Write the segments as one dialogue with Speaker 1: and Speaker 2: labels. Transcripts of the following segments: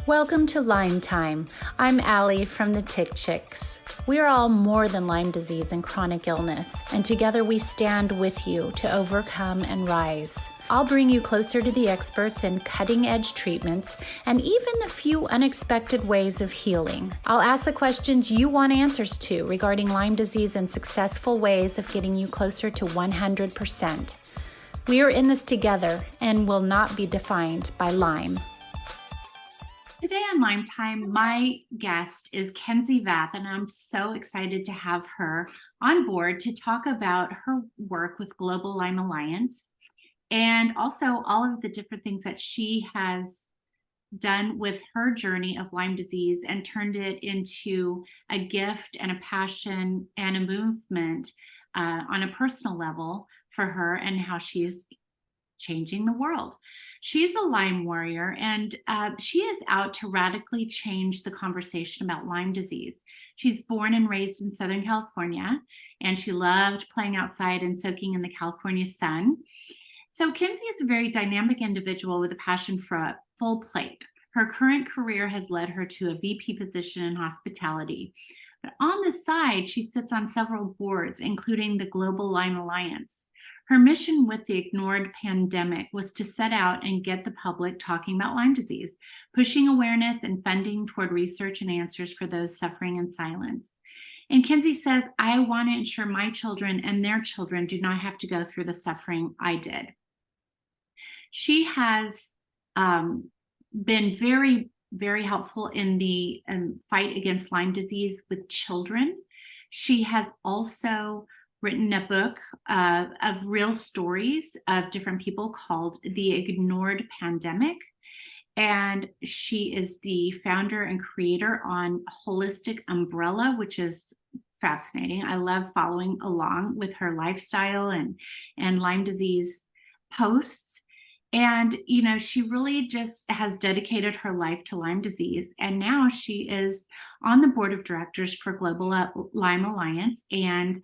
Speaker 1: Welcome to Lyme Time. I'm Allie from the Tick Chicks. We are all more than Lyme disease and chronic illness, and together we stand with you to overcome and rise. I'll bring you closer to the experts in cutting-edge treatments and even a few unexpected ways of healing. I'll ask the questions you want answers to regarding Lyme disease and successful ways of getting you closer to 100%. We are in this together and will not be defined by Lyme. Today on Lyme Time, my guest is Kenzie Vath, and I'm so excited to have her on board to talk about her work with Global Lyme Alliance and also all of the different things that she has done with her journey of Lyme disease and turned it into a gift and a passion and a movement on a personal level for her and how she's changing the world. She's a Lyme warrior, and she is out to radically change the conversation about Lyme disease. She's born and raised in Southern California, and she loved playing outside and soaking in the California sun. So Kenzie is a very dynamic individual with a passion for a full plate. Her current career has led her to a VP position in hospitality. But on the side, she sits on several boards, including the Global Lyme Alliance. Her mission with the ignored pandemic was to set out and get the public talking about Lyme disease, pushing awareness and funding toward research and answers for those suffering in silence. And Kenzie says, I want to ensure my children and their children do not have to go through the suffering I did. She has been very, very helpful in the fight against Lyme disease with children. She has also written a book of real stories of different people called The Ignored Pandemic. And she is the founder and creator on Holistic Umbrella, which is fascinating. I love following along with her lifestyle and Lyme disease posts. And, you know, she really just has dedicated her life to Lyme disease. And now she is on the board of directors for Global Lyme Alliance. And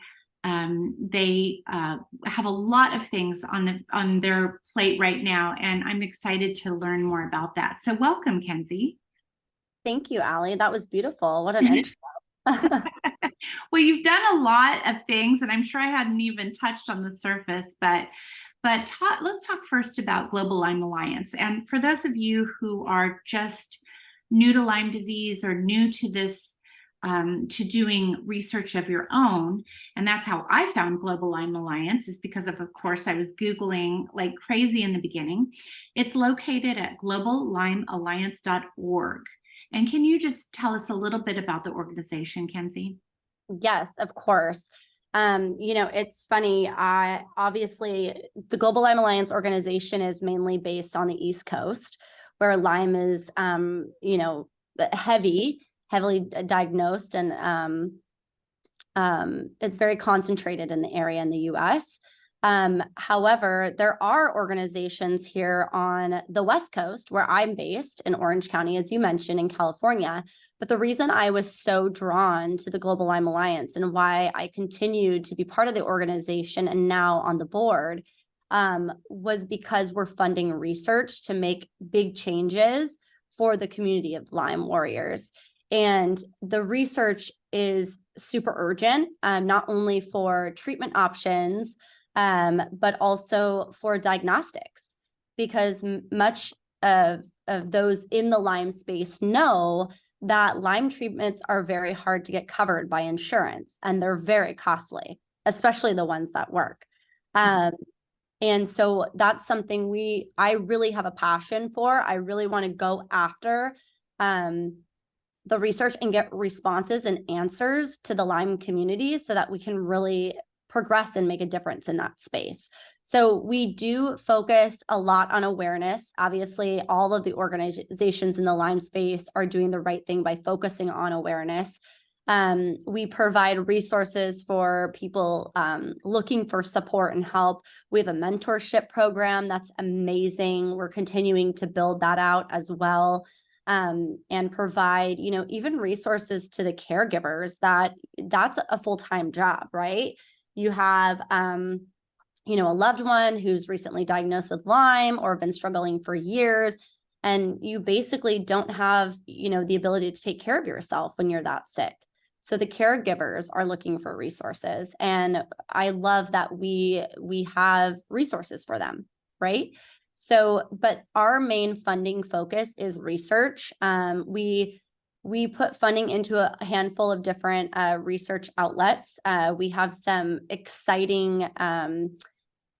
Speaker 1: they have a lot of things on their plate right now, and I'm excited to learn more about that. So welcome, Kenzie.
Speaker 2: Thank you, Allie. That was beautiful. What an intro.
Speaker 1: Well, you've done a lot of things, and I'm sure I hadn't even touched on the surface, but let's talk first about Global Lyme Alliance. And for those of you who are just new to Lyme disease or new to this to doing research of your own. And that's how I found Global Lyme Alliance, is because of course, I was Googling like crazy in the beginning. It's located at globallymealliance.org. And can you just tell us a little bit about the organization, Kenzie?
Speaker 2: Yes, of course. You know, it's funny. Obviously, the Global Lyme Alliance organization is mainly based on the East Coast, where Lyme is, you know, heavily diagnosed, and it's very concentrated in the area in the US. However, there are organizations here on the West Coast where I'm based in Orange County, as you mentioned, in California. But the reason I was so drawn to the Global Lyme Alliance and why I continued to be part of the organization and now on the board was because we're funding research to make big changes for the community of Lyme warriors. And the research is super urgent, not only for treatment options, but also for diagnostics, because much of those in the Lyme space know that Lyme treatments are very hard to get covered by insurance, and they're very costly, especially the ones that work. And so that's something I really have a passion for. I really want to go after the research and get responses and answers to the Lyme community so that we can really progress and make a difference in that space. So we do focus a lot on awareness. Obviously, all of the organizations in the Lyme space are doing the right thing by focusing on awareness. We provide resources for people looking for support and help. We have a mentorship program that's amazing. We're continuing to build that out as well. And provide, you know, even resources to the caregivers. That's a full-time job, right? You have, you know, a loved one who's recently diagnosed with Lyme or been struggling for years, And you basically don't have, the ability to take care of yourself when you're that sick. So the caregivers are looking for resources. And I love that we have resources for them, right? So, but our main funding focus is research. We put funding into a handful of different research outlets. We have some exciting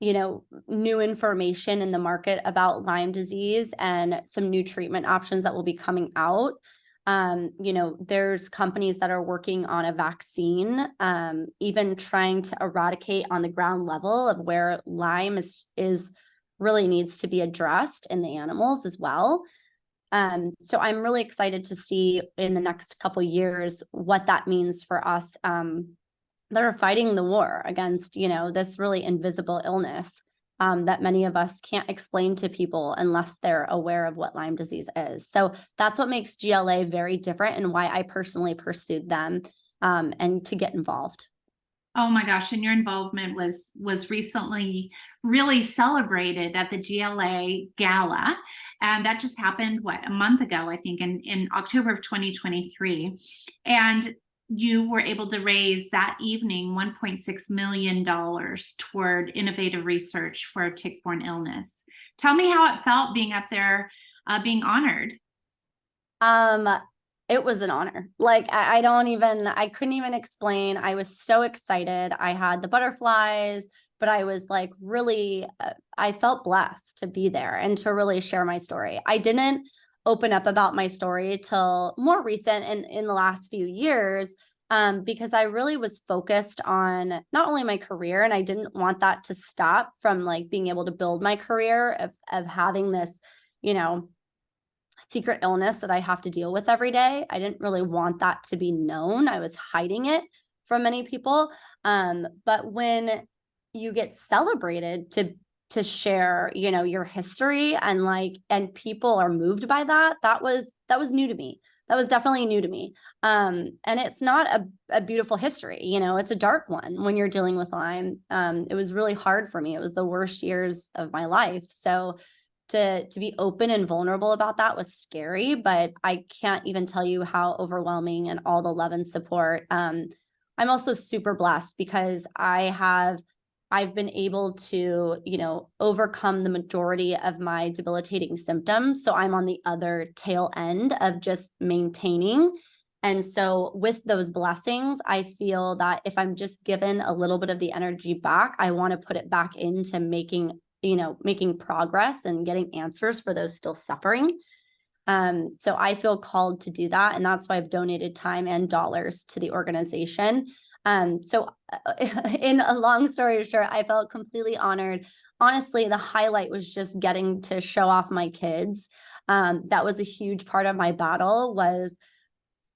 Speaker 2: new information in the market about Lyme disease and some new treatment options that will be coming out. There's companies that are working on a vaccine, even trying to eradicate on the ground level of where Lyme is really needs to be addressed in the animals as well. So I'm really excited to see in the next couple of years what that means for us that are fighting the war against, this really invisible illness that many of us can't explain to people unless they're aware of what Lyme disease is. So that's what makes GLA very different and why I personally pursued them and to get involved.
Speaker 1: Oh my gosh, and your involvement was recently really celebrated at the GLA Gala. And that just happened, a month ago, I think, in October of 2023. And you were able to raise that evening $1.6 million toward innovative research for a tick-borne illness. Tell me how it felt being up there, being honored.
Speaker 2: It was an honor. Like, I couldn't even explain. I was so excited. I had the butterflies, but I was like, really, I felt blessed to be there and to really share my story. I didn't open up about my story till more recent in the last few years, because I really was focused on not only my career, and I didn't want that to stop from like being able to build my career of having this, secret illness that I have to deal with every day. I didn't really want that to be known. I was hiding it from many people. But when you get celebrated to share, your history and people are moved by that, that was new to me. That was definitely new to me. And it's not a beautiful history, it's a dark one when you're dealing with Lyme. It was really hard for me. It was the worst years of my life. So to be open and vulnerable about that was scary, but I can't even tell you how overwhelming and all the love and support. I'm also super blessed because I've been able to, overcome the majority of my debilitating symptoms. So I'm on the other tail end of just maintaining. And so with those blessings, I feel that if I'm just given a little bit of the energy back, I want to put it back into making progress and getting answers for those still suffering. So I feel called to do that. And that's why I've donated time and dollars to the organization. So in a long story short, I felt completely honored. Honestly, the highlight was just getting to show off my kids. That was a huge part of my battle was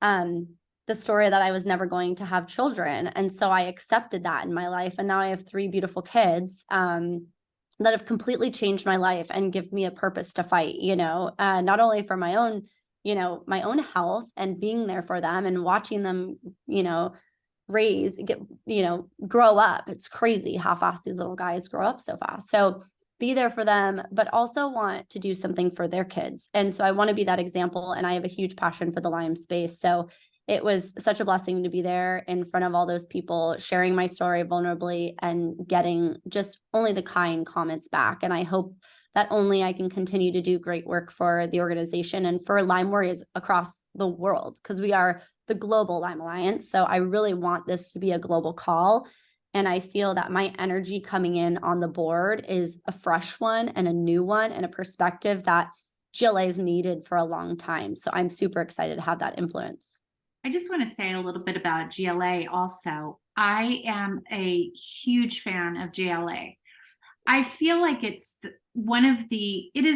Speaker 2: the story that I was never going to have children. And so I accepted that in my life. And now I have 3 beautiful kids. That have completely changed my life and give me a purpose to fight, not only for my own, my own health and being there for them and watching them, grow up. It's crazy how fast these little guys grow up so fast. So be there for them, but also want to do something for their kids. And so I want to be that example. And I have a huge passion for the Lyme space. So it was such a blessing to be there in front of all those people, sharing my story vulnerably and getting just only the kind comments back. And I hope that only I can continue to do great work for the organization and for Lyme warriors across the world, because we are the global Lyme Alliance. So I really want this to be a global call. And I feel that my energy coming in on the board is a fresh one and a new one and a perspective that GLA is needed for a long time. So I'm super excited to have that influence.
Speaker 1: I just want to say a little bit about GLA also. I am a huge fan of GLA. I feel like it is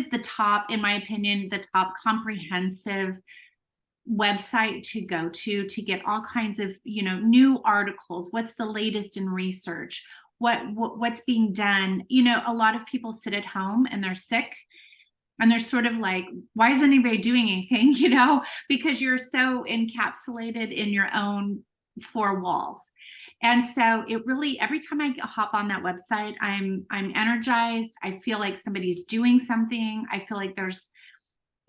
Speaker 1: the top, in my opinion, the top comprehensive website to go to get all kinds of, new articles. What's the latest in research? What's being done? A lot of people sit at home and they're sick. And they're sort of like, why isn't anybody doing anything? Because you're so encapsulated in your own 4 walls. And so it really, every time I hop on that website, I'm energized. I feel like somebody's doing something. I feel like there's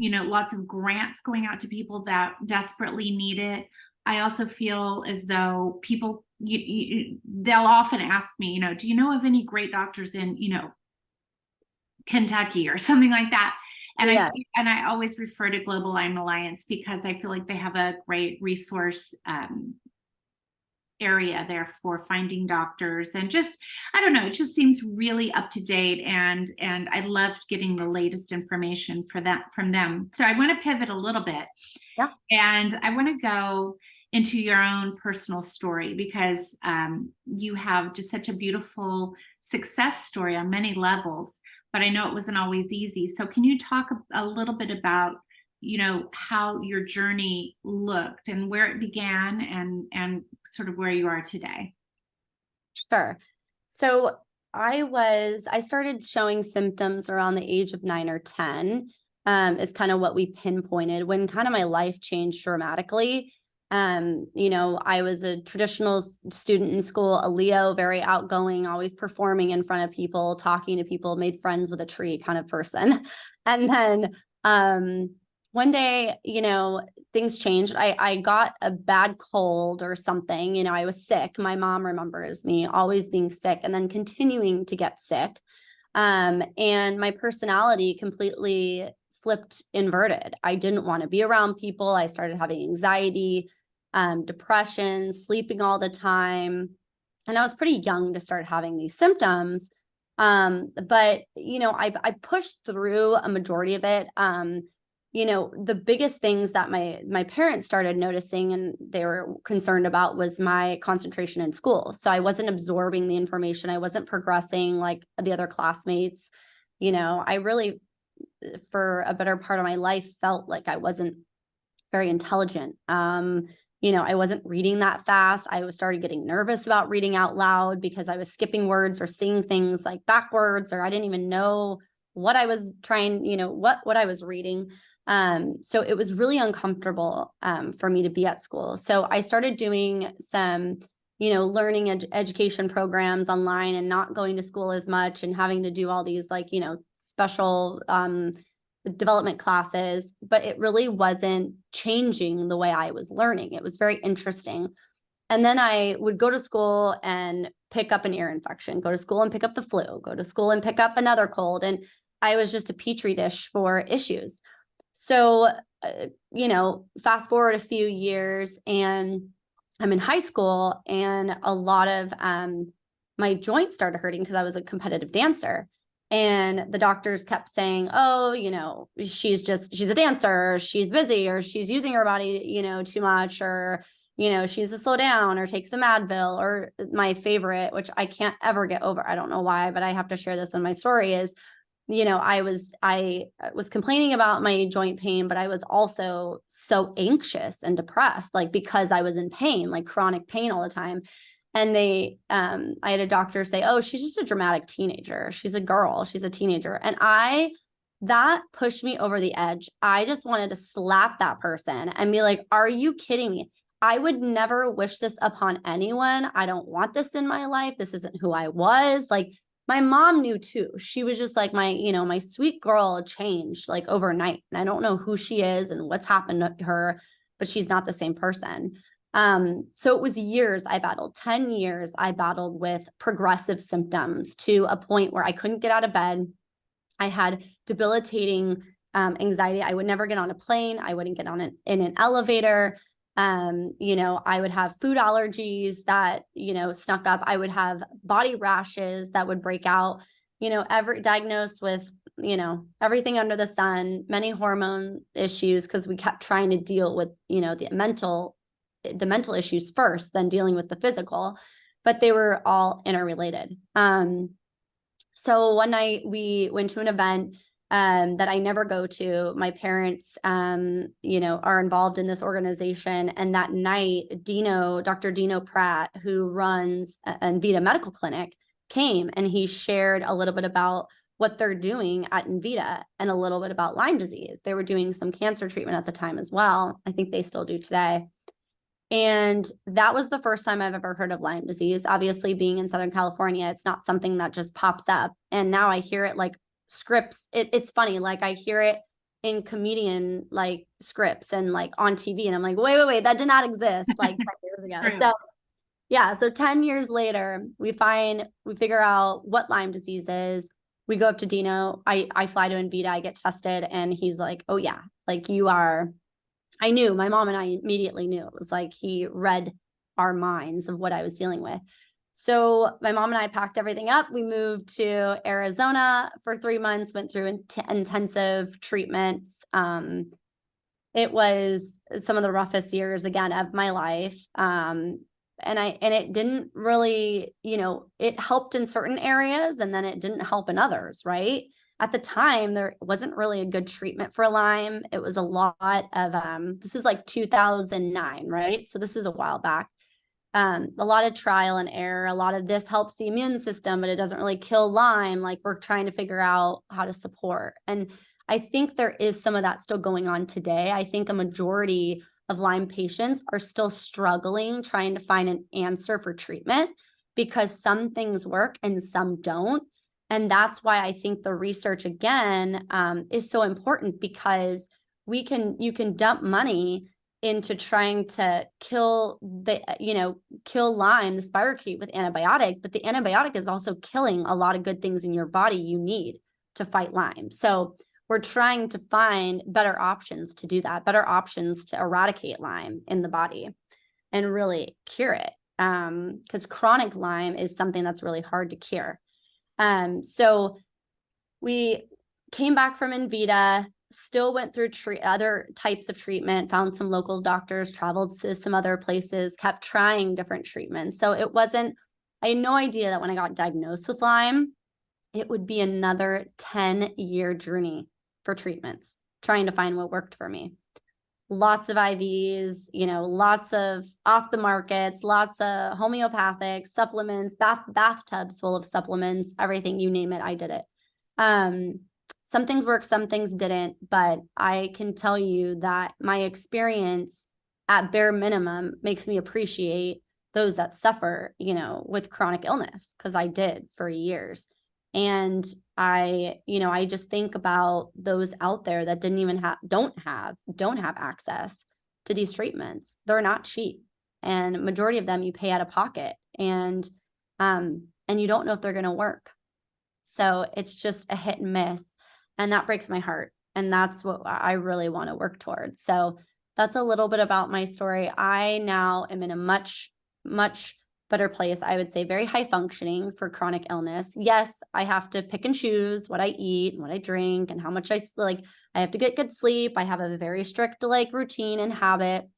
Speaker 1: lots of grants going out to people that desperately need it. I also feel as though people, they'll often ask me, do you know of any great doctors in, Kentucky or something like that? And
Speaker 2: Yeah.
Speaker 1: I always refer to Global Lyme Alliance because I feel like they have a great resource area there for finding doctors, and just, I don't know, it just seems really up to date, and I loved getting the latest information from them. So I want to pivot a little bit.
Speaker 2: Yeah.
Speaker 1: And I want to go into your own personal story, because you have just such a beautiful success story on many levels, but I know it wasn't always easy. So can you talk a little bit about, how your journey looked and where it began, and sort of where you are today?
Speaker 2: Sure. So I started showing symptoms around the age of 9 or 10, is kind of what we pinpointed when kind of my life changed dramatically. I was a traditional student in school, a Leo, very outgoing, always performing in front of people, talking to people, made friends with a tree kind of person. And then one day, things changed. I got a bad cold or something. I was sick. My mom remembers me always being sick and then continuing to get sick. And my personality completely flipped inverted. I didn't want to be around people. I started having anxiety, depression, sleeping all the time. And I was pretty young to start having these symptoms. But I pushed through a majority of it. The biggest things that my parents started noticing and they were concerned about was my concentration in school. So I wasn't absorbing the information. I wasn't progressing like the other classmates. I really, for a better part of my life, felt like I wasn't very intelligent. I wasn't reading that fast. I started getting nervous about reading out loud because I was skipping words or seeing things like backwards, or I didn't even know what I was trying, what I was reading. So it was really uncomfortable for me to be at school. So I started doing some, learning education programs online and not going to school as much and having to do all these special development classes, but it really wasn't changing the way I was learning. It was very interesting. And then I would go to school and pick up an ear infection, go to school and pick up the flu, go to school and pick up another cold. And I was just a petri dish for issues. So, fast forward a few years and I'm in high school, and a lot of my joints started hurting because I was a competitive dancer. And the doctors kept saying, oh, she's a dancer, she's busy, or she's using her body, too much, or, she needs to slow down or take some Advil. Or my favorite, which I can't ever get over, I don't know why, but I have to share this in my story, is, I was complaining about my joint pain, but I was also so anxious and depressed, like because I was in pain, like chronic pain all the time. And I had a doctor say, oh, she's just a dramatic teenager. She's a girl. She's a teenager. And that pushed me over the edge. I just wanted to slap that person and be like, are you kidding me? I would never wish this upon anyone. I don't want this in my life. This isn't who I was. Like, my mom knew too. She was just like, my sweet girl changed like overnight. And I don't know who she is and what's happened to her, but she's not the same person. So it was years I battled, 10 years I battled with progressive symptoms to a point where I couldn't get out of bed. I had debilitating anxiety. I would never get on a plane. I wouldn't get on in an elevator. I would have food allergies that, snuck up. I would have body rashes that would break out, diagnosed with, everything under the sun, many hormone issues, because we kept trying to deal with, the mental issues first, then dealing with the physical, but they were all interrelated. So one night we went to an event that I never go to. My parents, are involved in this organization. And that night, Dr. Dino Pratt, who runs Envita Medical Clinic, came and he shared a little bit about what they're doing at Envita and a little bit about Lyme disease. They were doing some cancer treatment at the time as well. I think they still do today. And that was the first time I've ever heard of Lyme disease. Obviously, being in Southern California, it's not something that just pops up. And now I hear it like scripts. It's funny, like I hear it in comedian like scripts and like on TV. And I'm like, wait, that did not exist like 10 years ago.
Speaker 1: True.
Speaker 2: So yeah, so 10 years later, we figure out what Lyme disease is. We go up to Dino. I fly to Invita, I get tested, and he's like, oh yeah, like you are. I knew, my mom and I immediately knew. It was like he read our minds of what I was dealing with. So my mom and I packed everything up. We moved to Arizona for 3 months, went through intensive treatments. It was some of the roughest years again of my life. And it didn't really, it helped in certain areas and then it didn't help in others, right? At the time, there wasn't really a good treatment for Lyme. It was a lot of, this is like 2009, right? So this is a while back. A lot of trial and error. A lot of this helps the immune system, but it doesn't really kill Lyme. Like we're trying to figure out how to support. And I think there is some of that still going on today. I think a majority of Lyme patients are still struggling trying to find an answer for treatment because some things work and some don't. And that's why I think the research again is so important, because you can dump money into trying to kill Lyme, the spirochete, with antibiotic, but the antibiotic is also killing a lot of good things in your body you need to fight Lyme. So we're trying to find better options to do that, better options to eradicate Lyme in the body and really cure it. Because chronic Lyme is something that's really hard to cure. So we came back from Invita, still went through other types of treatment, found some local doctors, traveled to some other places, kept trying different treatments. So I had no idea that when I got diagnosed with Lyme, it would be another 10-year journey for treatments, trying to find what worked for me. Lots of IVs, lots of off the markets, lots of homeopathic supplements, bathtubs full of supplements, everything, you name it, I did it. Some things worked, some things didn't, but I can tell you that my experience at bare minimum makes me appreciate those that suffer, with chronic illness, because I did for years. And I just think about those out there that don't have access to these treatments. They're not cheap. And majority of them you pay out of pocket, and you don't know if they're going to work. So it's just a hit and miss. And that breaks my heart. And that's what I really want to work towards. So that's a little bit about my story. I now am in a much, much better place. I would say very high functioning for chronic illness. Yes, I have to pick and choose what I eat and what I drink and how much I have to get good sleep. I have a very strict routine and habit.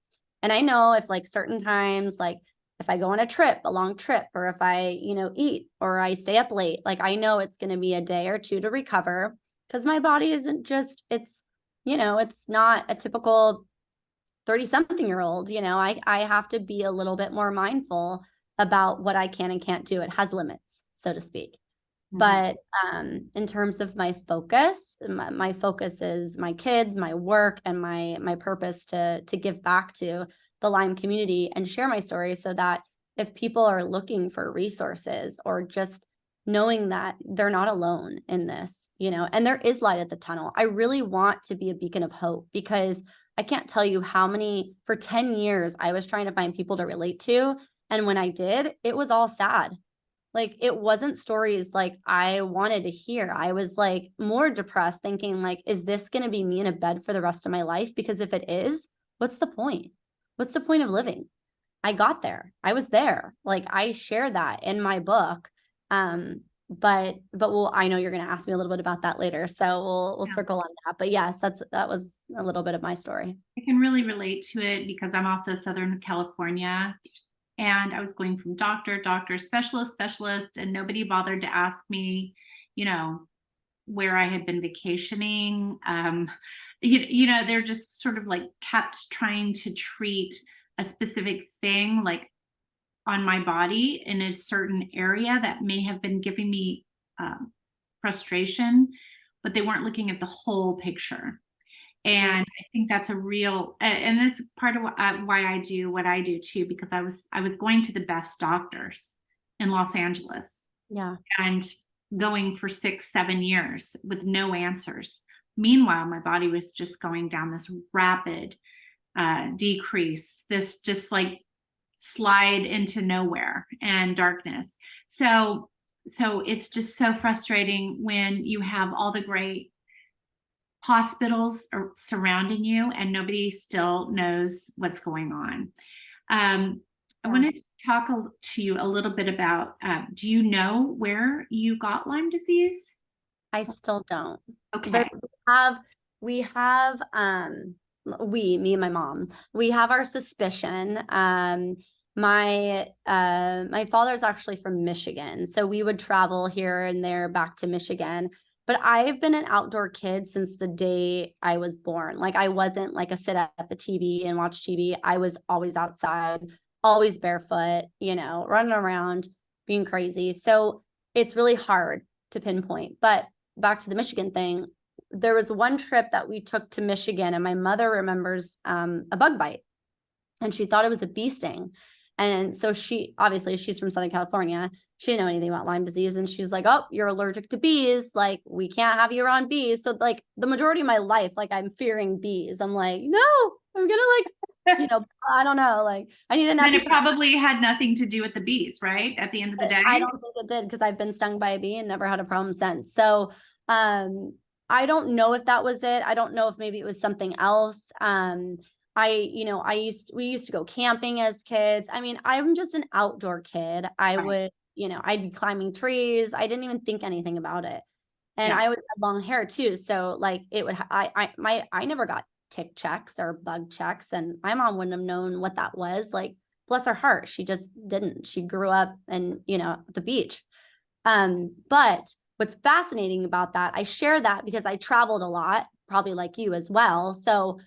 Speaker 2: And I know if certain times, if I go on a long trip, or if I, eat or I stay up late, I know it's going to be a day or two to recover, because my body isn't just, it's not a typical 30-something-year-old. I have to be a little bit more mindful about what I can and can't do. It has limits, so to speak. Mm-hmm. But in terms of my focus is my kids, my work, and my purpose to give back to the Lyme community and share my story, so that if people are looking for resources, or just knowing that they're not alone in this, and there is light at the tunnel. I really want to be a beacon of hope, because I can't tell you how many, for 10 years, I was trying to find people to relate to. And when I did, it was all sad. It wasn't stories I wanted to hear. I was more depressed, thinking is this going to be me in a bed for the rest of my life? Because if it is, what's the point? What's the point of living? I got there. I was there. I share that in my book. But I know you're going to ask me a little bit about that later. So we'll circle on that. But yes, that was a little bit of my story.
Speaker 1: I can really relate to it, because I'm also Southern California. And I was going from doctor, specialist, and nobody bothered to ask me, where I had been vacationing. They're just sort of kept trying to treat a specific thing, on my body in a certain area that may have been giving me frustration, but they weren't looking at the whole picture. And I think that's and that's part of why I do what I do too, because I was going to the best doctors in Los Angeles.
Speaker 2: Yeah.
Speaker 1: And going for 6-7 years with no answers. meanwhile, my body was just going down this rapid decrease, this just like slide into nowhere and darkness. So it's just so frustrating when you have all the great hospitals surrounding you and nobody still knows what's going on. I wanted to talk to you a little bit about, do you know where you got Lyme disease?
Speaker 2: I still don't.
Speaker 1: Okay.
Speaker 2: Me and my mom, we have our suspicion. My father's actually from Michigan, so we would travel here and there back to Michigan. But I've been an outdoor kid since the day I was born. Like, I wasn't like a sit at the TV and watch TV. I was always outside, always barefoot, running around, being crazy. So it's really hard to pinpoint. But back to the Michigan thing, there was one trip that we took to Michigan, and my mother remembers a bug bite, and she thought it was a bee sting. And so she's from Southern California. She didn't know anything about Lyme disease. And she's like, oh, you're allergic to bees. Like, we can't have you around bees. So like the majority of my life, like, I'm fearing bees. I'm like, no, I'm going to I don't know. Like, I need an
Speaker 1: And it probably had nothing to do with the bees, right? At the end of the day.
Speaker 2: I don't think it did, because I've been stung by a bee and never had a problem since. So I don't know if that was it. I don't know if maybe it was something else. We used to go camping as kids. I mean, I'm just an outdoor kid. I'd be climbing trees. I didn't even think anything about it. And I always had long hair too. So like I never got tick checks or bug checks, and my mom wouldn't have known what that was. Like, bless her heart. She just didn't. She grew up and, at the beach. But what's fascinating about that, I share that because I traveled a lot, probably like you as well. So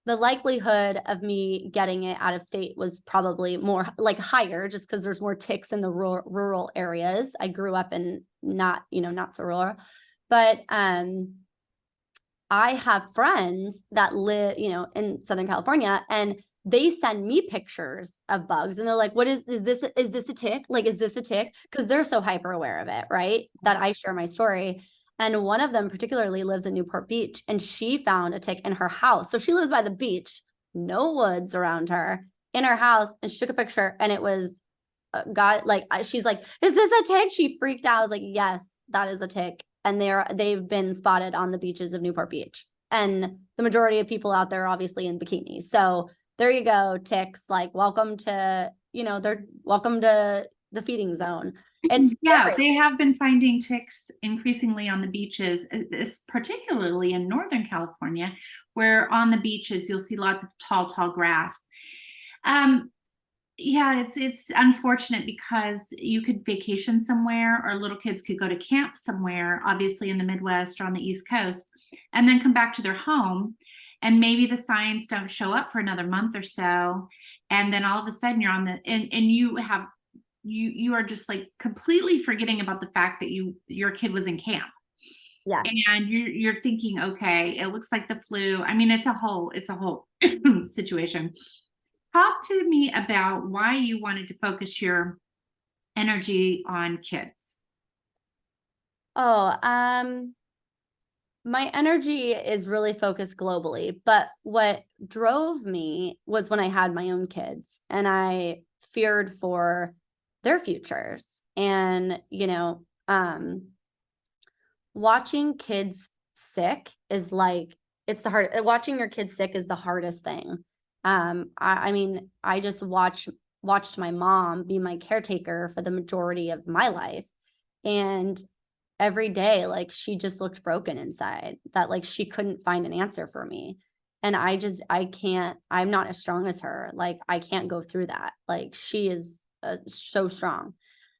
Speaker 2: the likelihood of me getting it out of state was probably more like higher, just because there's more ticks in the rural areas. I grew up in not so rural, but I have friends that live, in Southern California, and they send me pictures of bugs, and they're like, what is this a tick? Like, is this a tick? Because they're so hyper aware of it, right? That I share my story. And one of them particularly lives in Newport Beach, and she found a tick in her house. So she lives by the beach, no woods around her, in her house, and she took a picture, and it was she's like, is this a tick? She freaked out. I was like, yes, that is a tick. And they've been spotted on the beaches of Newport Beach. And the majority of people out there are obviously in bikinis. So there you go, ticks, like, welcome to the feeding zone. It's scary.
Speaker 1: They have been finding ticks increasingly on the beaches, particularly in Northern California, where on the beaches you'll see lots of tall grass. It's unfortunate because you could vacation somewhere, or little kids could go to camp somewhere, obviously in the Midwest or on the East Coast, and then come back to their home, and maybe the signs don't show up for another month or so, and then all of a sudden you're you are just like completely forgetting about the fact that your kid was in camp.
Speaker 2: Yeah.
Speaker 1: And you're thinking, okay, it looks like the flu. I mean, it's a whole situation. Talk to me about why you wanted to focus your energy on kids.
Speaker 2: My energy is really focused globally, but what drove me was when I had my own kids, and I feared for their futures. And, watching kids sick is like, watching your kids sick is the hardest thing. I just watched my mom be my caretaker for the majority of my life. And every day, like, she just looked broken inside, that like she couldn't find an answer for me. And I'm not as strong as her. Like, I can't go through that. Like, she is so strong.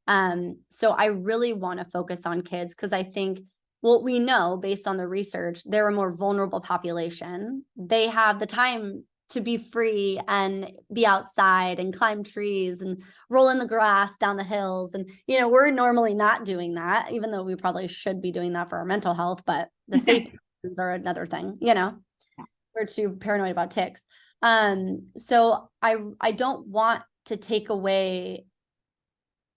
Speaker 2: So I really want to focus on kids, because I think what we know based on the research, they're a more vulnerable population. They have the time to be free and be outside and climb trees and roll in the grass down the hills. And, we're normally not doing that, even though we probably should be doing that for our mental health, but the safety reasons are another thing, we're too paranoid about ticks. So I don't want to take away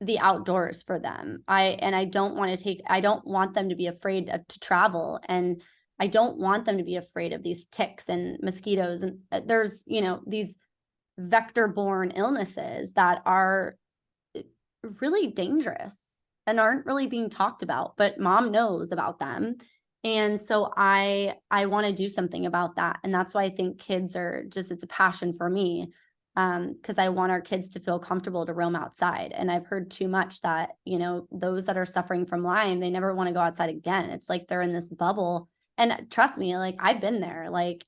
Speaker 2: the outdoors for them. I don't want them to be afraid to travel. And I don't want them to be afraid of these ticks and mosquitoes. And there's, these vector-borne illnesses that are really dangerous and aren't really being talked about, but mom knows about them. And so I want to do something about that. And that's why I think kids are just, it's a passion for me. Because I want our kids to feel comfortable to roam outside. And I've heard too much that, those that are suffering from Lyme, they never want to go outside again. It's like they're in this bubble. And trust me, like I've been there. Like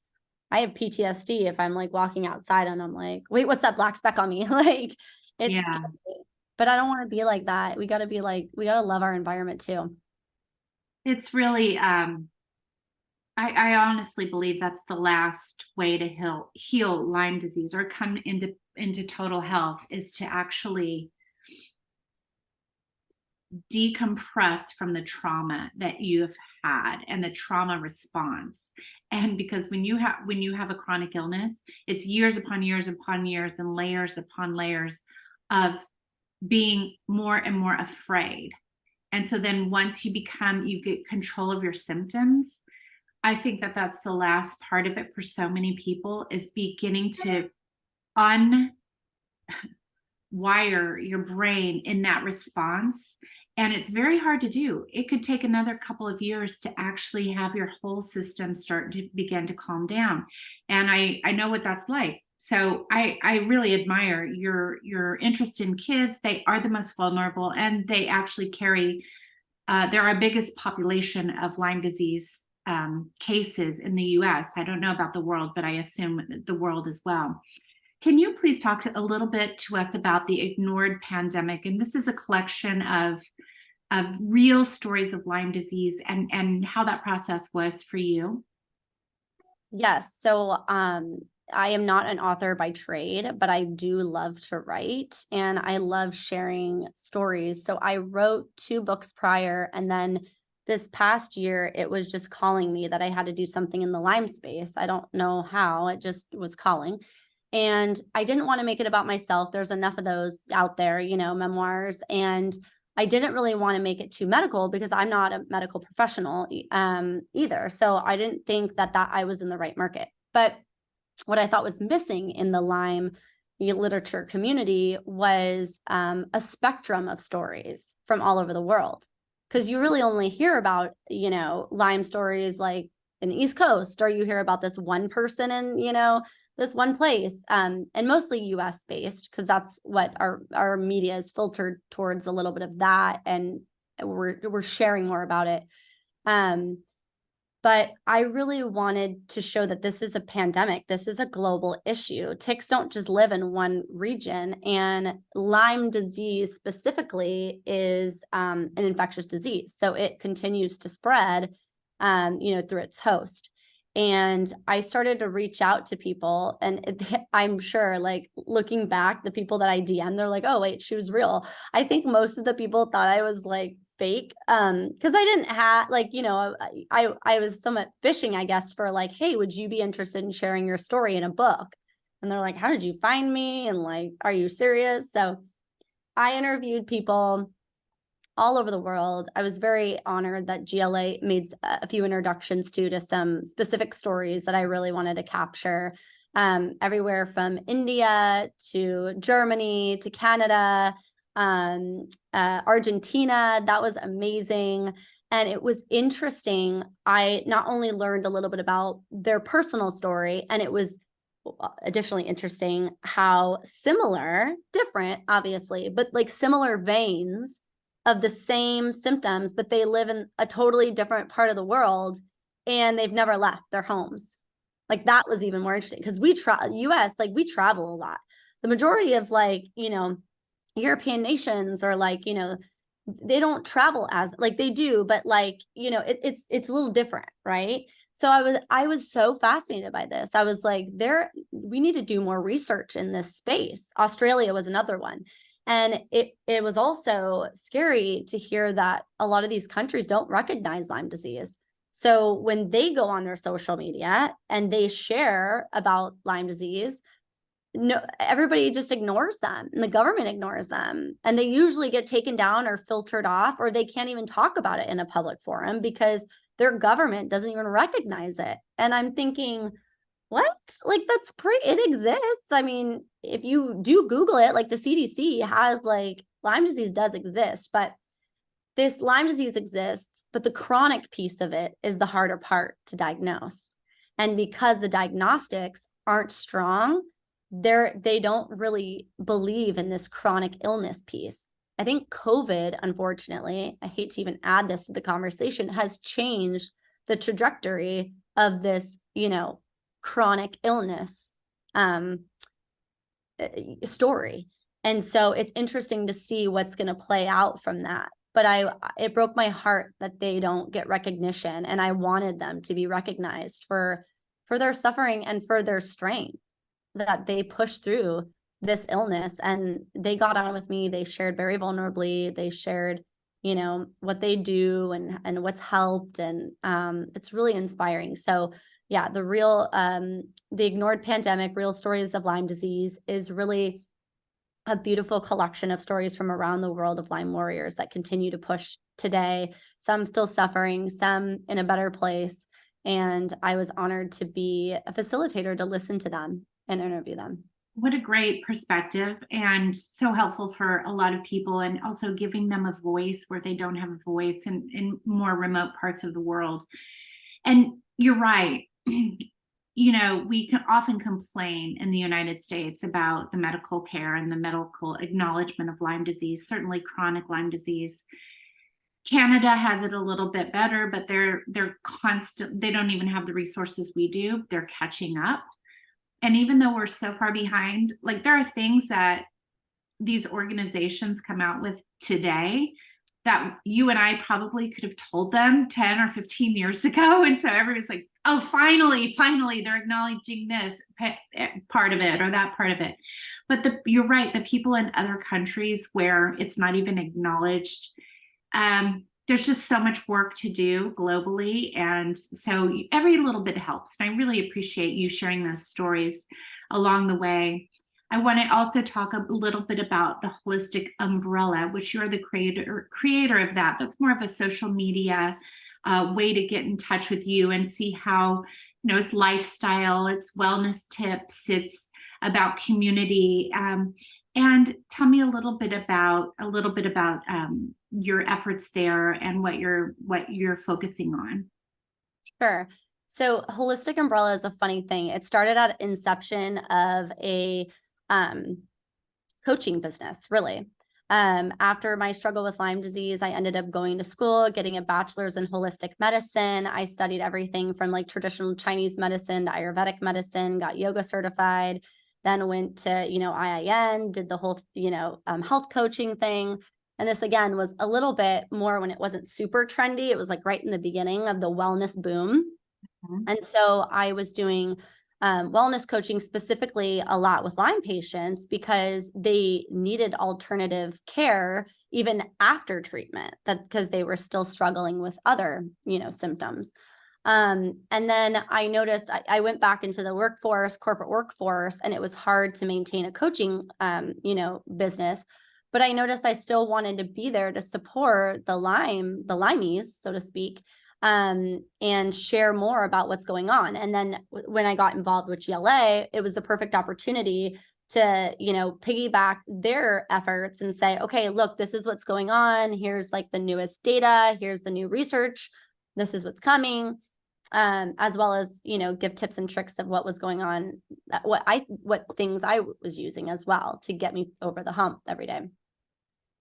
Speaker 2: I have PTSD if I'm like walking outside and I'm like, wait, what's that black speck on me? Like it's scary. But I don't want to be like that. We got to love our environment too.
Speaker 3: It's really, I honestly believe that's the last way to heal Lyme disease or come into total health, is to actually decompress from the trauma that you've had and the trauma response. And because when you have a chronic illness, it's years upon years upon years and layers upon layers of being more and more afraid. And so then once you get control of your symptoms, I think that that's the last part of it for so many people, is beginning to unwire your brain in that response. And it's very hard to do. It could take another couple of years to actually have your whole system start to begin to calm down. And I know what that's like. So I really admire your interest in kids. They are the most vulnerable, and they actually carry, they're our biggest population of Lyme disease cases in the US. I don't know about the world, but I assume the world as well. Can you please talk a little bit to us about the ignored pandemic? And this is a collection of real stories of Lyme disease and how that process was for you.
Speaker 2: Yes. So I am not an author by trade, but I do love to write and I love sharing stories. So I wrote 2 books prior, and then this past year, it was just calling me that I had to do something in the Lyme space. I don't know how, it just was calling. And I didn't want to make it about myself. There's enough of those out there, memoirs. And I didn't really want to make it too medical because I'm not a medical professional either. So I didn't think that I was in the right market. But what I thought was missing in the Lyme literature community was a spectrum of stories from all over the world. Because you really only hear about, Lyme stories like in the East Coast, or you hear about this one person in, this one place, and mostly US based, because that's what our media is filtered towards, a little bit of that. And we're sharing more about it. But I really wanted to show that this is a pandemic. This is a global issue. Ticks don't just live in one region, and Lyme disease specifically is an infectious disease. So it continues to spread, through its host. And I started to reach out to people, and I'm sure, like looking back, the people that I DM'd, they're like, oh wait, she was real. I think most of the people thought I was like fake, because I didn't have I was somewhat fishing, I guess, for like, hey, would you be interested in sharing your story in a book? And they're like, how did you find me? And like, are you serious? So I interviewed people all over the world. I was very honored that GLA made a few introductions to some specific stories that I really wanted to capture, everywhere from India to Germany to Canada, Argentina. That was amazing. And it was interesting. I not only learned a little bit about their personal story, and it was additionally interesting how different, obviously, but like similar veins of the same symptoms, but they live in a totally different part of the world and they've never left their homes. Like that was even more interesting, because we US, like we travel a lot. The majority of European nations, or they don't travel as like they do, but it's a little different, right? So I was so fascinated by this. I was like, we need to do more research in this space. Australia was another one. And it was also scary to hear that a lot of these countries don't recognize Lyme disease. So when they go on their social media and they share about Lyme disease, no, everybody just ignores them, and the government ignores them, and they usually get taken down or filtered off, or they can't even talk about it in a public forum because their government doesn't even recognize it. And I'm thinking, what? Like, that's great. It exists. I mean, if you do Google it, like the CDC has like Lyme disease does exist, but this Lyme disease exists, but the chronic piece of it is the harder part to diagnose. And because the diagnostics aren't strong, they don't really believe in this chronic illness piece. I think COVID, unfortunately, I hate to even add this to the conversation, has changed the trajectory of this, chronic illness story. And so it's interesting to see what's going to play out from that. But it broke my heart that they don't get recognition, and I wanted them to be recognized for their suffering and for their strength, that they pushed through this illness and they got on with me. They shared very vulnerably. They shared, what they do and what's helped. And it's really inspiring. So yeah, the ignored pandemic, real stories of Lyme disease is really a beautiful collection of stories from around the world of Lyme warriors that continue to push today, some still suffering, some in a better place. And I was honored to be a facilitator to listen to them and interview them.
Speaker 3: What a great perspective, and so helpful for a lot of people, and also giving them a voice where they don't have a voice in more remote parts of the world. And you're right. We can often complain in the United States about the medical care and the medical acknowledgement of Lyme disease, certainly chronic Lyme disease. Canada has it a little bit better, but they're constant. They don't even have the resources we do. They're catching up. And even though we're so far behind, like, there are things that these organizations come out with today that you and I probably could have told them 10 or 15 years ago. And so everybody's like, oh, finally, they're acknowledging this part of it or that part of it. But you're right, the people in other countries where it's not even acknowledged, there's just so much work to do globally. And so every little bit helps. And I really appreciate you sharing those stories along the way. I want to also talk a little bit about the Holistic Umbrella, which you're the creator of that. That's more of a social media way to get in touch with you and see how, it's lifestyle, it's wellness tips, it's about community. And tell me a little bit about your efforts there and what you're focusing on.
Speaker 2: Sure. So Holistic Umbrella is a funny thing. It started at inception of a coaching business, really. After my struggle with Lyme disease, I ended up going to school, getting a bachelor's in holistic medicine. I studied everything from like traditional Chinese medicine to Ayurvedic medicine, got yoga certified, then went to, IIN, did the whole, health coaching thing. And this, again, was a little bit more when it wasn't super trendy. It was like right in the beginning of the wellness boom. Mm-hmm. And so I was doing wellness coaching specifically a lot with Lyme patients because they needed alternative care even after treatment, because they were still struggling with other, symptoms. And then I noticed I went back into the corporate workforce, and it was hard to maintain a coaching, business. But I noticed I still wanted to be there to support the Lymies, so to speak, and share more about what's going on. And then when I got involved with GLA, it was the perfect opportunity to, piggyback their efforts and say, okay, look, this is what's going on. Here's like the newest data. Here's the new research. This is what's coming. As well as, give tips and tricks of what was going on, what things I was using as well to get me over the hump every day.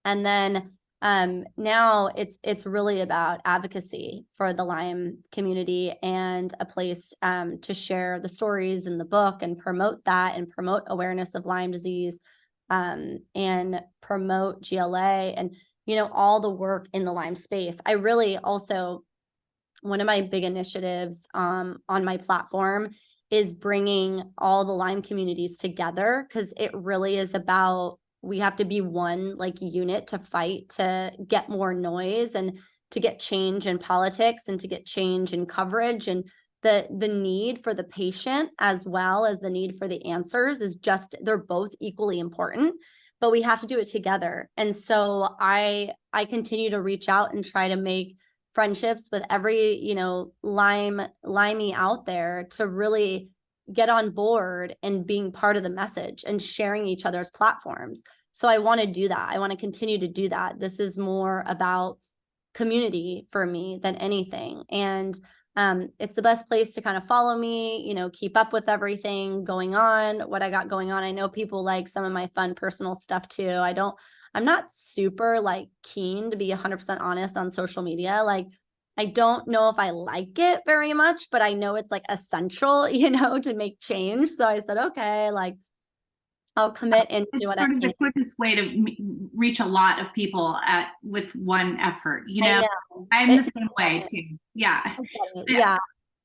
Speaker 2: And then now it's really about advocacy for the Lyme community and a place to share the stories in the book and promote that and promote awareness of Lyme disease and promote GLA and, all the work in the Lyme space. I really also, one of my big initiatives on my platform is bringing all the Lyme communities together, because it really is about, we have to be one like unit to fight to get more noise and to get change in politics and to get change in coverage. And the need for the patient as well as the need for the answers is just, they're both equally important, but we have to do it together. And so I continue to reach out and try to make friendships with every, you know, limey out there to really get on board and being part of the message and sharing each other's platforms. So I want to do that. I want to continue to do that. This is more about community for me than anything. And it's the best place to kind of follow me, you know, keep up with everything going on, what I got going on. I know people like some of my fun personal stuff too. I'm not super like keen to be 100% honest on social media. Like, I don't know if I like it very much, but I know it's like essential, you know, to make change. So I said, okay, like I'll commit into what I
Speaker 3: It's sort of
Speaker 2: can.
Speaker 3: the quickest way to reach a lot of people with one effort. You know, I'm the same way too. Yeah.
Speaker 2: Yeah.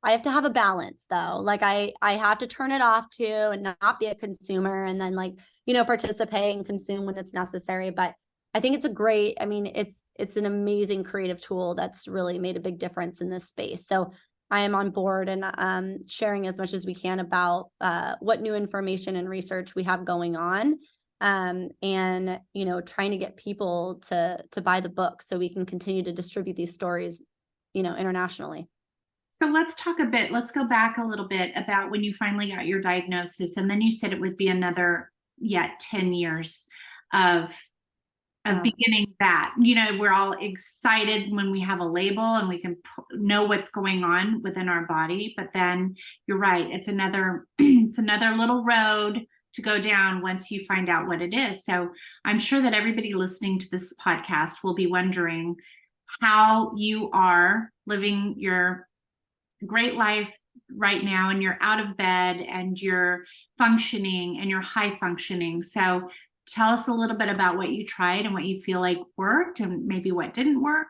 Speaker 2: I have to have a balance though. Like I have to turn it off too and not be a consumer, and then like, you know, participate and consume when it's necessary. But I think it's a great, I mean, it's an amazing creative tool that's really made a big difference in this space. So I am on board and sharing as much as we can about what new information and research we have going on. And, you know, trying to get people to buy the book so we can continue to distribute these stories, you know, internationally.
Speaker 3: So let's go back a little bit about when you finally got your diagnosis, and then you said it would be another, 10 years of beginning that. You know, we're all excited when we have a label and we can know what's going on within our body, but then you're right, it's another little road to go down once you find out what it is. So I'm sure that everybody listening to this podcast will be wondering how you are living your great life right now, and you're out of bed and you're functioning and you're high functioning. So tell us a little bit about what you tried and what you feel like worked and maybe what didn't work,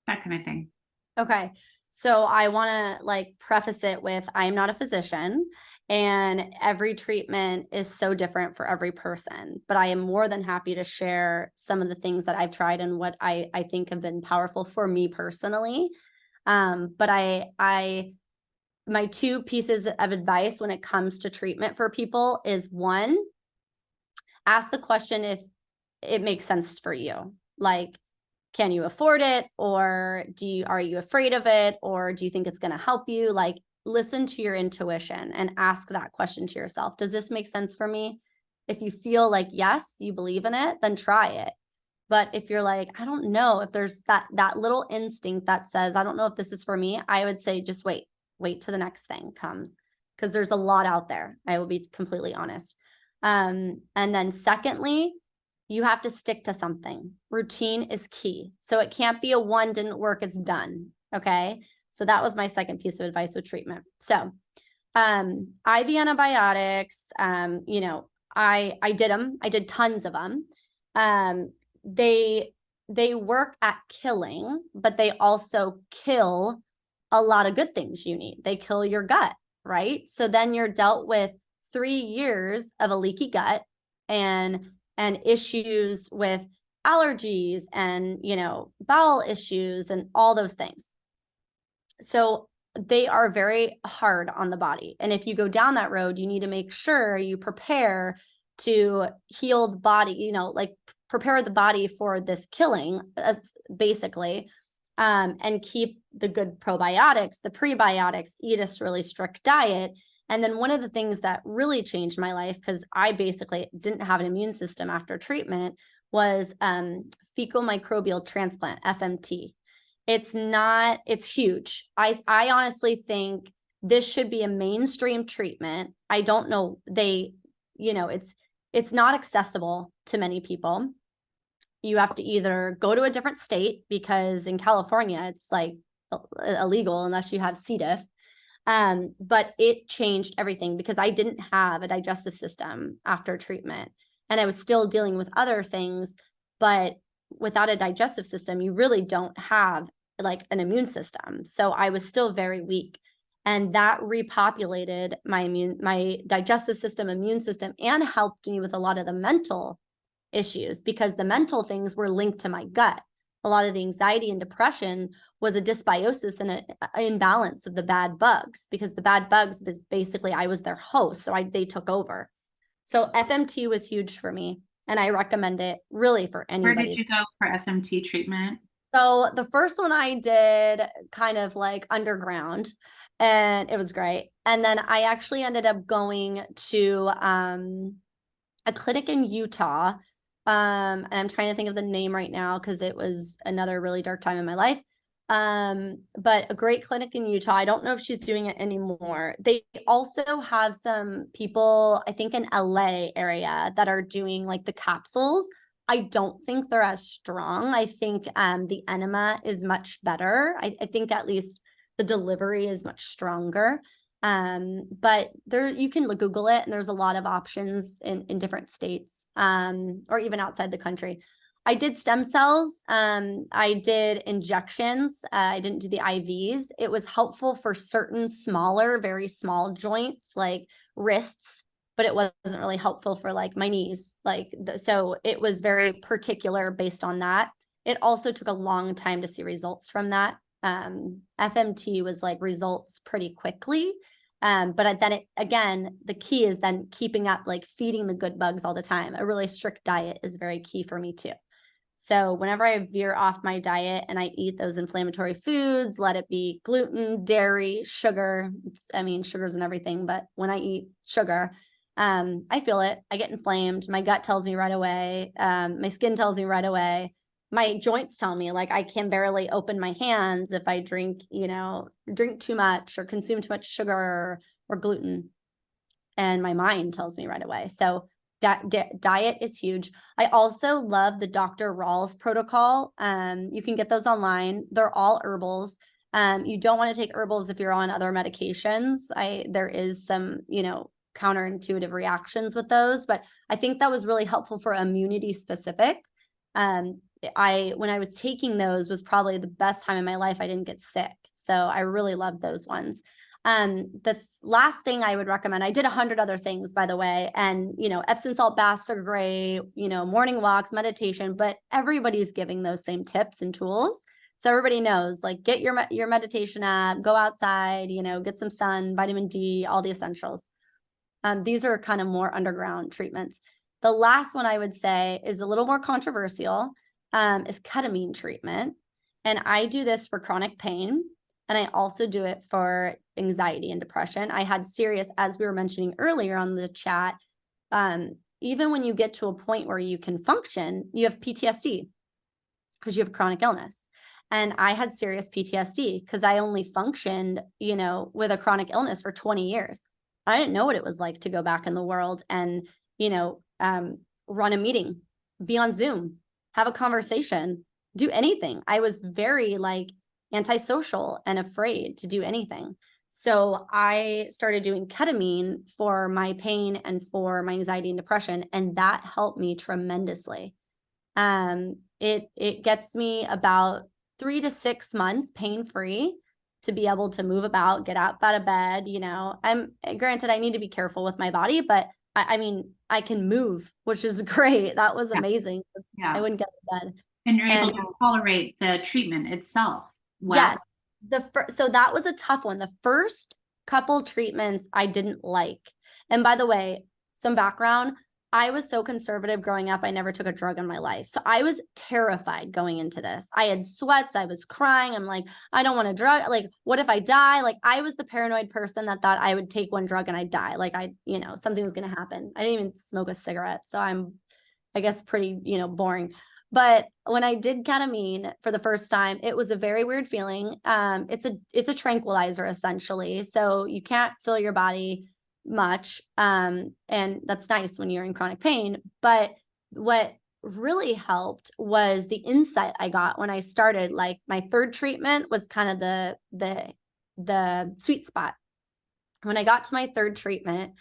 Speaker 3: that kind of thing.
Speaker 2: Okay. So I want to like preface it with, I'm not a physician and every treatment is so different for every person, but I am more than happy to share some of the things that I've tried and what I think have been powerful for me personally. But my two pieces of advice when it comes to treatment for people is, one, ask the question if it makes sense for you. Like, can you afford it? Or are you afraid of it? Or do you think it's going to help you? Like, listen to your intuition and ask that question to yourself. Does this make sense for me? If you feel like, yes, you believe in it, then try it. But if you're like, I don't know, if there's that little instinct that says, I don't know if this is for me, I would say just wait till the next thing comes, because there's a lot out there. I will be completely honest. And then secondly, you have to stick to something. Routine is key. So it can't be a one didn't work, it's done. Okay. So that was my second piece of advice with treatment. So IV antibiotics, you know, I did them. I did tons of them. They work at killing, but they also kill a lot of good things you need. They kill your gut, right? So then you're dealt with 3 years of a leaky gut and issues with allergies and, you know, bowel issues and all those things. So they are very hard on the body. And if you go down that road, you need to make sure you prepare to heal the body, you know, like prepare the body for this killing, basically, and keep the good probiotics, the prebiotics, eat a really strict diet. And then one of the things that really changed my life, because I basically didn't have an immune system after treatment, was fecal microbial transplant, FMT. It's huge. I honestly think this should be a mainstream treatment. I don't know, it's not accessible to many people. You have to either go to a different state, because in California, it's like illegal unless you have C. diff. But it changed everything, because I didn't have a digestive system after treatment, and I was still dealing with other things. But without a digestive system, you really don't have like an immune system. So I was still very weak, and that repopulated my digestive system, immune system, and helped me with a lot of the mental issues, because the mental things were linked to my gut. A lot of the anxiety and depression was a dysbiosis and an imbalance of the bad bugs, because the bad bugs was basically, I was their host. So they took over. So FMT was huge for me, and I recommend it really for anybody.
Speaker 3: Where did you go for FMT treatment?
Speaker 2: So the first one I did kind of like underground, and it was great. And then I actually ended up going to a clinic in Utah. And I'm trying to think of the name right now because it was another really dark time in my life. But a great clinic in Utah. I don't know if she's doing it anymore. They also have some people, I think in LA area, that are doing like the capsules. I don't think they're as strong. I think the enema is much better. I think at least the delivery is much stronger. But there, you can Google it, and there's a lot of options in different states, or even outside the country. I did stem cells. I did injections. I didn't do the IVs. It was helpful for certain smaller, very small joints like wrists, but it wasn't really helpful for like my knees. So it was very particular based on that. It also took a long time to see results from that. FMT was like results pretty quickly. But then again, the key is then keeping up, like feeding the good bugs all the time. A really strict diet is very key for me too. So whenever I veer off my diet and I eat those inflammatory foods, let it be gluten, dairy, sugar. I mean, sugar's and everything, but when I eat sugar, I feel it. I get inflamed. My gut tells me right away. My skin tells me right away. My joints tell me, like, I can barely open my hands if I drink too much or consume too much sugar or gluten. And my mind tells me right away. So diet is huge. I also love the Dr. Rawls protocol. You can get those online. They're all herbals. You don't want to take herbals if you're on other medications. There is some, counterintuitive reactions with those, but I think that was really helpful for immunity specific. When I was taking those was probably the best time in my life I didn't get sick. So I really loved those ones. The last thing I would recommend, I did 100 other things, by the way, and, Epsom salt baths are great, morning walks, meditation, but everybody's giving those same tips and tools. So everybody knows, like, get your meditation app, go outside, get some sun, vitamin D, all the essentials. These are kind of more underground treatments. The last one I would say is a little more controversial, is ketamine treatment. And I do this for chronic pain. And I also do it for anxiety and depression. I had serious, as we were mentioning earlier on the chat, even when you get to a point where you can function, you have PTSD because you have chronic illness. And I had serious PTSD because I only functioned, with a chronic illness for 20 years. I didn't know what it was like to go back in the world and, run a meeting, be on Zoom, have a conversation, do anything. I was very antisocial and afraid to do anything. So I started doing ketamine for my pain and for my anxiety and depression, and that helped me tremendously. It gets me about 3 to 6 months pain-free to be able to move about, get out of bed. I'm granted I need to be careful with my body, but I can move, which is great. That was amazing. Yeah. I wouldn't get out of bed.
Speaker 3: And you're able to tolerate the treatment itself. Wow.
Speaker 2: Yes. So that was a tough one. The first couple treatments I didn't like. And by the way, some background, I was so conservative growing up. I never took a drug in my life. So I was terrified going into this. I had sweats. I was crying. I'm like, I don't want a drug. Like, what if I die? Like, I was the paranoid person that thought I would take one drug and I'd die. Like, something was going to happen. I didn't even smoke a cigarette. So I'm, I guess, pretty, boring. But when I did ketamine for the first time, it was a very weird feeling. It's a tranquilizer essentially. So you can't feel your body much. And that's nice when you're in chronic pain. But what really helped was the insight I got when I started. Like, my third treatment was kind of the sweet spot. When I got to my third treatment,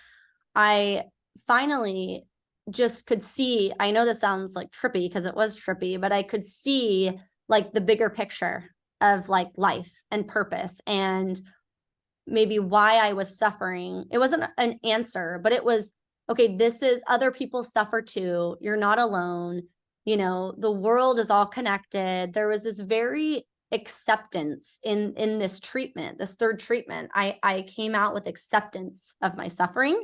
Speaker 2: I finally just could see, I know this sounds like trippy because it was trippy, but I could see like the bigger picture of like life and purpose and maybe why I was suffering. It wasn't an answer, but it was, okay, this is, other people suffer too. You're not alone. The world is all connected. There was this very acceptance in this treatment, this third treatment. I came out with acceptance of my suffering,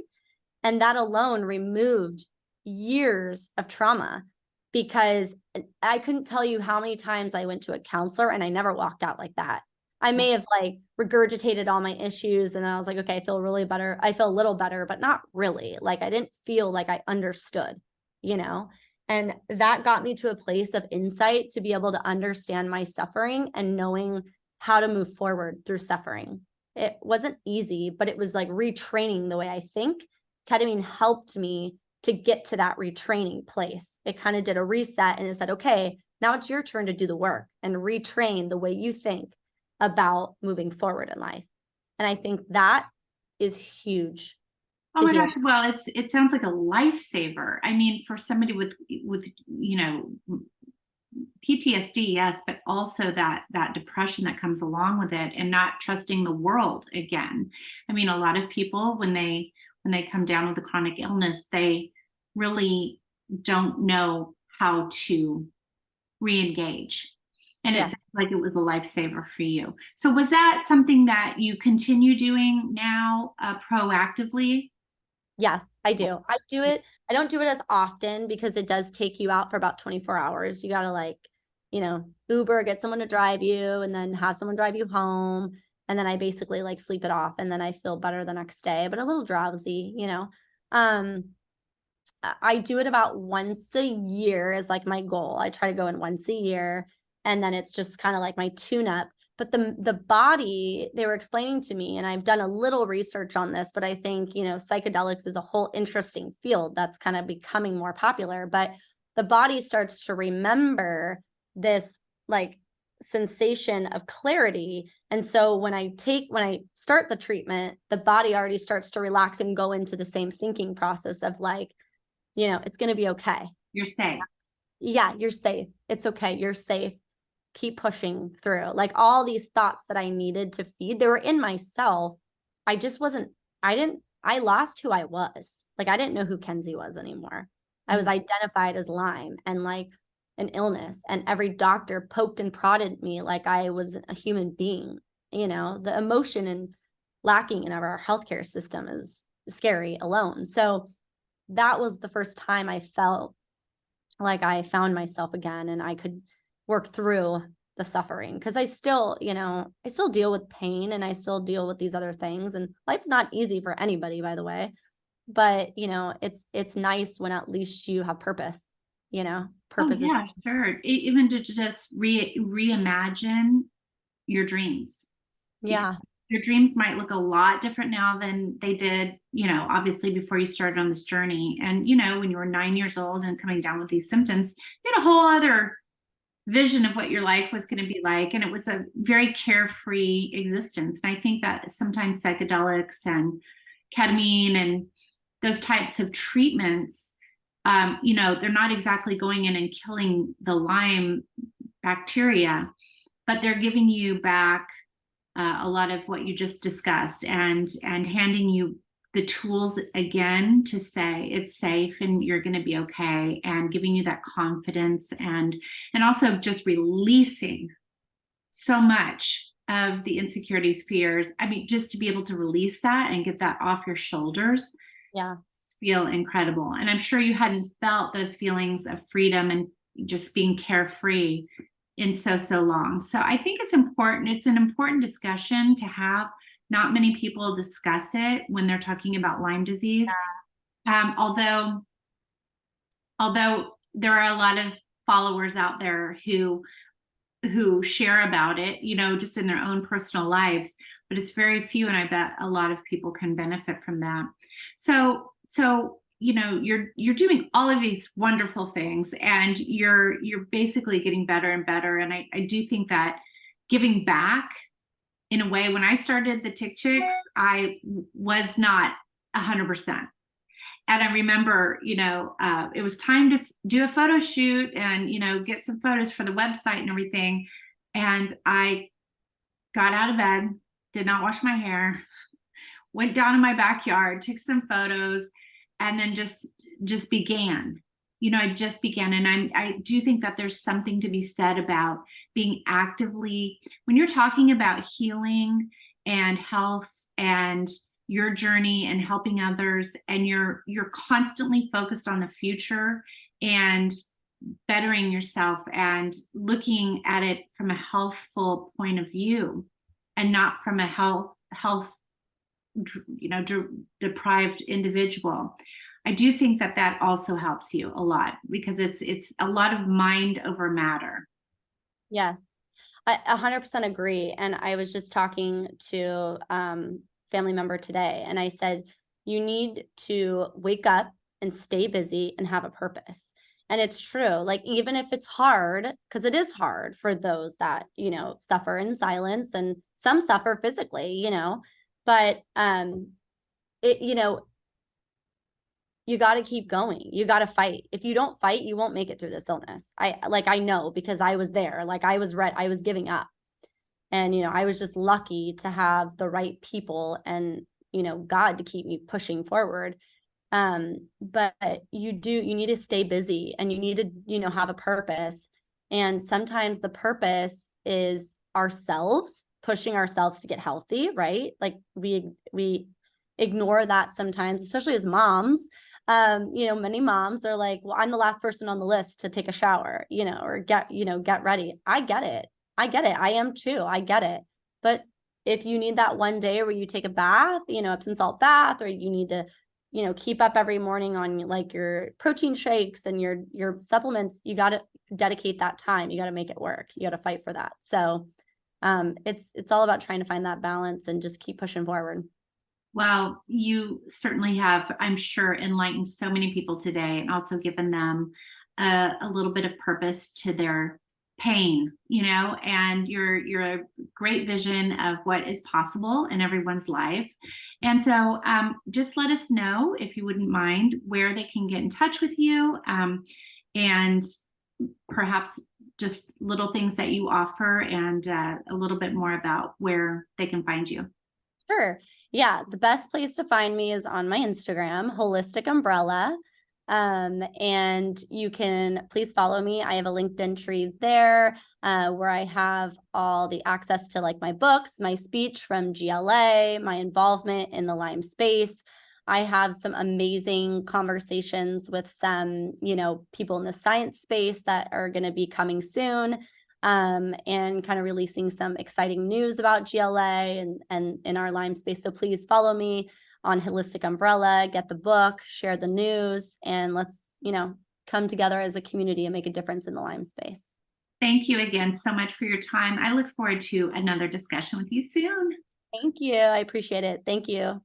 Speaker 2: and that alone removed years of trauma. because I couldn't tell you how many times I went to a counselor and I never walked out like that. I may have like regurgitated all my issues and then I was like, okay, I feel really better. I feel a little better, but not really. Like I didn't feel like I understood, you know? And that got me to a place of insight to be able to understand my suffering and knowing how to move forward through suffering. It wasn't easy, but it was like retraining the way I think. Ketamine helped me to get to that retraining place. It kind of did a reset and it said, okay, now it's your turn to do the work and retrain the way you think about moving forward in life. And I think that is huge.
Speaker 3: Oh my gosh, well, it sounds like a lifesaver. I mean, for somebody with you know, PTSD, yes, but also that depression that comes along with it, and not trusting the world again. I mean, a lot of people when they come down with a chronic illness, they really don't know how to re-engage. And it sounds like it was a lifesaver for you. So was that something that you continue doing now proactively?
Speaker 2: Yes, I do. I do it. I don't do it as often because it does take you out for about 24 hours. You got to like, you know, Uber, get someone to drive you and then have someone drive you home. And then I basically like sleep it off and then I feel better the next day, but a little drowsy, you know. I do it about once a year is like my goal. I try to go in once a year and then it's just kind of like my tune up. But the body, they were explaining to me, and I've done a little research on this, but I think, you know, psychedelics is a whole interesting field that's kind of becoming more popular, but the body starts to remember this like sensation of clarity. And so when I start the treatment, the body already starts to relax and go into the same thinking process of like, you know, it's going to be okay.
Speaker 3: You're safe.
Speaker 2: Yeah, you're safe. It's okay. You're safe. Keep pushing through. Like all these thoughts that I needed to feed, they were in myself. I lost who I was. Like I didn't know who Kenzie was anymore. I was identified as Lyme and like an illness. And every doctor poked and prodded me like I was a human being. You know, the emotion and lacking in our healthcare system is scary alone. So that was the first time I felt like I found myself again and I could work through the suffering, because I still, you know, I still deal with pain and I still deal with these other things, and life's not easy for anybody, by the way, but you know, it's nice when at least you have purpose, you know, purpose.
Speaker 3: Oh, yeah, sure. Even to just reimagine your dreams.
Speaker 2: Yeah.
Speaker 3: Your dreams might look a lot different now than they did, you know, obviously before you started on this journey. And, you know, when you were 9 years old and coming down with these symptoms, you had a whole other vision of what your life was going to be like. And it was a very carefree existence. And I think that sometimes psychedelics and ketamine and those types of treatments, you know, they're not exactly going in and killing the Lyme bacteria, but they're giving you back a lot of what you just discussed, and handing you the tools again to say it's safe and you're going to be okay, and giving you that confidence, and also just releasing so much of the insecurities, fears. I mean, just to be able to release that and get that off your shoulders.
Speaker 2: Yeah.
Speaker 3: Feel incredible. And I'm sure you hadn't felt those feelings of freedom and just being carefree in so long. So I think it's important. It's an important discussion to have. Not many people discuss it when they're talking about Lyme disease. Yeah. Although there are a lot of followers out there who share about it, you know, just in their own personal lives, but it's very few. And I bet a lot of people can benefit from that. So, you know, you're doing all of these wonderful things, and you're basically getting better and better. And I do think that giving back in a way, when I started the Tick Chicks, I was not 100%. And I remember, you know, it was time to do a photo shoot and, you know, get some photos for the website and everything. And I got out of bed, did not wash my hair, went down in my backyard, took some photos, and then just began. You know, I just began. And I do think that there's something to be said about being actively, when you're talking about healing and health and your journey and helping others, and you're constantly focused on the future and bettering yourself and looking at it from a healthful point of view, and not from a health deprived individual. I do think that that also helps you a lot, because it's a lot of mind over matter.
Speaker 2: Yes, I 100% agree. And I was just talking to family member today, and I said, you need to wake up and stay busy and have a purpose. And it's true. Like, even if it's hard, because it is hard for those that, suffer in silence, and some suffer physically, but you got to keep going. You got to fight. If you don't fight, you won't make it through this illness. I know, because I was there. Like, I was giving up. And, I was just lucky to have the right people and, God to keep me pushing forward. But you need to stay busy, and you need to, have a purpose. And sometimes the purpose is ourselves, pushing ourselves to get healthy, right? Like, we ignore that sometimes, especially as moms. Many moms are like, well, I'm the last person on the list to take a shower, or get ready. I get it. I am too. I get it. But if you need that one day where you take a bath, Epsom salt bath, or you need to, keep up every morning on like your protein shakes and your supplements, you got to dedicate that time. You got to make it work. You got to fight for that. So it's all about trying to find that balance and just keep pushing forward.
Speaker 3: Well, you certainly have, I'm sure, enlightened so many people today, and also given them a little bit of purpose to their pain, and you're a great vision of what is possible in everyone's life. And so just let us know, if you wouldn't mind, where they can get in touch with you, and perhaps just little things that you offer, and a little bit more about where they can find you.
Speaker 2: Sure. Yeah. The best place to find me is on my Instagram, Holistic Umbrella. And you can please follow me. I have a LinkedIn tree there, where I have all the access to like my books, my speech from GLA, my involvement in the Lyme space. I have some amazing conversations with some, people in the science space that are going to be coming soon. And kind of releasing some exciting news about GLA and in our Lyme space. So please follow me on Holistic Umbrella, get the book, share the news, and let's, come together as a community and make a difference in the Lyme space.
Speaker 3: Thank you again so much for your time. I look forward to another discussion with you soon.
Speaker 2: Thank you. I appreciate it. Thank you.